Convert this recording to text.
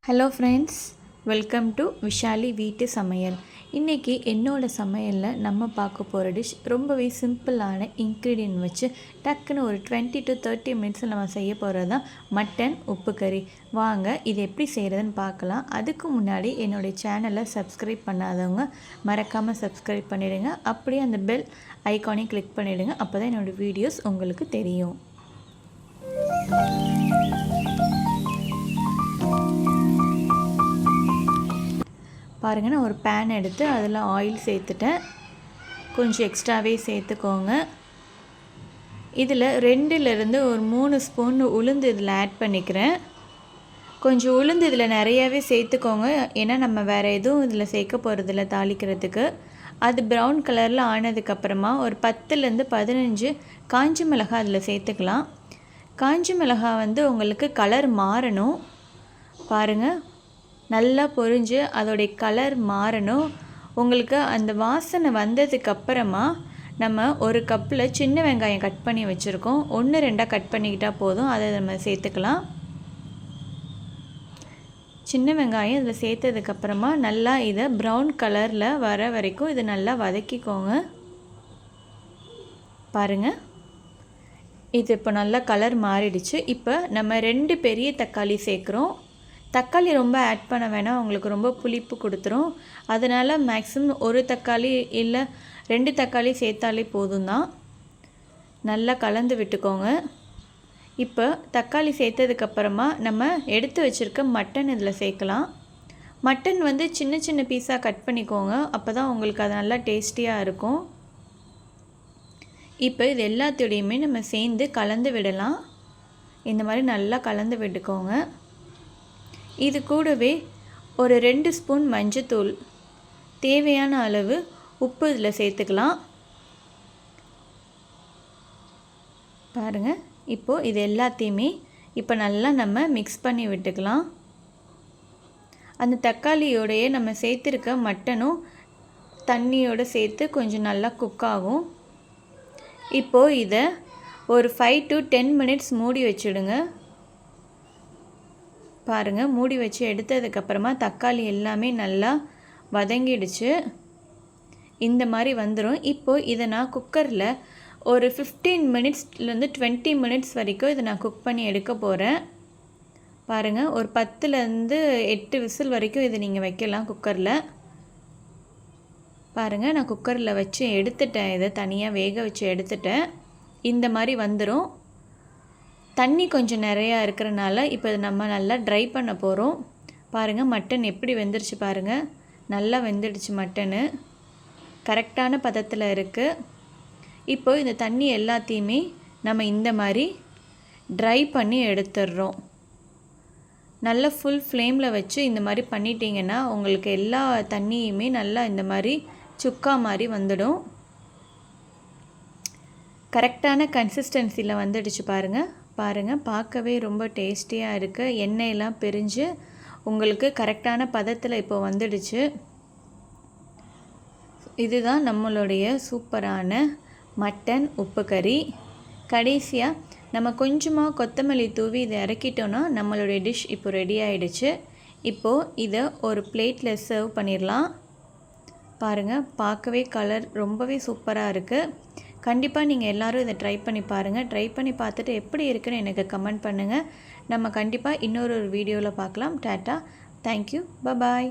Hello friends, welcome to Vishali வீட்டு சமையல். இன்றைக்கி என்னோடய சமையலில் நம்ம பார்க்க போகிற டிஷ் ரொம்பவே சிம்பிளான இன்க்ரீடியன்ட் வச்சு டக்குன்னு ஒரு 20 to 30 மினிட்ஸில் நம்ம செய்ய போகிறது தான் மட்டன் உப்பு கறி. வாங்க இது எப்படி செய்கிறதுன்னு பார்க்கலாம். அதுக்கு முன்னாடி என்னுடைய சேனலை சப்ஸ்கிரைப் பண்ணாதவங்க மறக்காமல் சப்ஸ்கிரைப் பண்ணிவிடுங்க. அப்படியே அந்த பெல் ஐக்கானையும் கிளிக் பண்ணிவிடுங்க. அப்போ தான் என்னோடய வீடியோஸ் உங்களுக்கு தெரியும். பாருங்கள், நான் ஒரு பேன் எடுத்து அதில் ஆயில் சேர்த்துட்டேன். கொஞ்சம் எக்ஸ்ட்ராவே சேர்த்துக்கோங்க. இதில் 2லேருந்து ஒரு 3 ஸ்பூன் உளுந்து இதில் ஆட் பண்ணிக்கிறேன். கொஞ்சம் உளுந்து இதில் நிறையாவே சேர்த்துக்கோங்க, ஏன்னா நம்ம வேறு எதுவும் இதில் சேர்க்க போகிறதில்ல தாளிக்கிறதுக்கு. அது ப்ரௌன் கலரில் ஆனதுக்கப்புறமா ஒரு 10லேருந்து 15 காஞ்ச மிளகாய் அதில் சேர்த்துக்கலாம். காஞ்ச மிளகாய் உங்களுக்கு கலர் மாறணும். பாருங்கள், நல்லா பொரிஞ்சு அதோடைய கலர் மாறணும். உங்களுக்கு அந்த வாசனை வந்ததுக்கப்புறமா நம்ம ஒரு கப்பில் சின்ன வெங்காயம் கட் பண்ணி வச்சுருக்கோம். 1-2 கட் பண்ணிக்கிட்டால் போதும். அதை நம்ம சேர்த்துக்கலாம். சின்ன வெங்காயம் இதில் சேர்த்ததுக்கப்புறமா நல்லா இதை ப்ரௌன் கலரில் வர வரைக்கும் இதை நல்லா வதக்கிக்கோங்க. பாருங்கள், இது இப்போ நல்லா கலர் மாறிடுச்சு. இப்போ நம்ம 2 பெரிய தக்காளி சேர்க்குறோம். தக்காளி ரொம்ப ஆட் பண்ண வேணாம், உங்களுக்கு ரொம்ப புளிப்பு கொடுத்துரும். அதனால் மேக்ஸிமம் ஒரு தக்காளி இல்லை 2 தக்காளி சேர்த்தாலே போதும் தான். நல்லா கலந்து விட்டுக்கோங்க. இப்போ தக்காளி சேர்த்ததுக்கப்புறமா நம்ம எடுத்து வச்சுருக்க மட்டன் இதில் சேர்க்கலாம். மட்டன் சின்ன சின்ன பீஸாக கட் பண்ணிக்கோங்க, அப்போ தான் உங்களுக்கு அது நல்லா டேஸ்டியாக இருக்கும். இப்போ இது எல்லாத்தோடையுமே நம்ம சேர்ந்து கலந்து விடலாம். இந்த மாதிரி நல்லா கலந்து விட்டுக்கோங்க. இது கூடவே ஒரு 2 ஸ்பூன் மஞ்சத்தூள், தேவையான அளவு உப்பு இதில் சேர்த்துக்கலாம். பாருங்கள், இப்போது இது எல்லாத்தையுமே இப்போ நல்லா நம்ம மிக்ஸ் பண்ணி விட்டுக்கலாம். அந்த தக்காளியோடையே நம்ம சேர்த்துருக்க மட்டனும் தண்ணியோடு சேர்த்து கொஞ்சம் நல்லா குக் ஆகும். இப்போது இதை ஒரு 5 to 10 மினிட்ஸ் மூடி வச்சுடுங்க. பாருங்கள், மூடி வச்சு எடுத்ததுக்கப்புறமா தக்காளி எல்லாமே நல்லா வதங்கிடுச்சு. இந்த மாதிரி வந்துடும். இப்போது இதை நான் குக்கரில் ஒரு 15 மினிட்ஸ்லேருந்து 20 மினிட்ஸ் வரைக்கும் இதை நான் குக் பண்ணி எடுக்க போகிறேன். பாருங்கள், ஒரு 10லேருந்து 8 விசில் வரைக்கும் இதை நீங்கள் வைக்கலாம் குக்கரில். பாருங்கள், நான் குக்கரில் வச்சு எடுத்துட்டேன். இதை தனியாக வேக வச்சு எடுத்துட்டேன். இந்த மாதிரி வந்துடும். தண்ணி கொஞ்சம் நிறையா இருக்கிறனால இப்போ நம்ம நல்லா ட்ரை பண்ண போகிறோம். பாருங்கள், மட்டன் எப்படி வெந்துருச்சு பாருங்கள். நல்லா வெந்துடுச்சு மட்டனு. கரெக்டான பதத்தில் இருக்குது. இப்போது இந்த தண்ணி எல்லாத்தையுமே நம்ம இந்த மாதிரி ட்ரை பண்ணி எடுத்துடுறோம். நல்லா ஃபுல் ஃப்ளேமில் வச்சு இந்த மாதிரி பண்ணிட்டீங்கன்னா உங்களுக்கு எல்லா தண்ணியுமே நல்லா இந்த மாதிரி சுக்கா மாதிரி வந்துடும். கரெக்டான கன்சிஸ்டன்சியில் வந்துடுச்சு பாருங்கள். பாருங்கள், பார்க்கவே ரொம்ப டேஸ்டியாக இருக்குது. எண்ணெயெல்லாம் பிரிஞ்சு உங்களுக்கு கரெக்டான பதத்தில் இப்போ வந்துடுச்சு. இதுதான் நம்மளுடைய சூப்பரான மட்டன் உப்பு கறி. கடைசியாக நம்ம கொஞ்சமாக கொத்தமல்லி தூவி இதை இறக்கிட்டோன்னா நம்மளுடைய டிஷ் இப்போ ரெடி ஆகிடுச்சு. இப்போது இதை ஒரு பிளேட்டில் சர்வ் பண்ணிடலாம். பாருங்கள், பார்க்கவே கலர் ரொம்பவே சூப்பராக இருக்குது. கண்டிப்பாக நீங்கள் எல்லோரும் இதை ட்ரை பண்ணி பாருங்கள். ட்ரை பண்ணி பார்த்துட்டு எப்படி இருக்குன்னு எனக்கு கமெண்ட் பண்ணுங்கள். நம்ம கண்டிப்பாக இன்னொரு வீடியோவில் பார்க்கலாம். Tata, thank you, bye bye.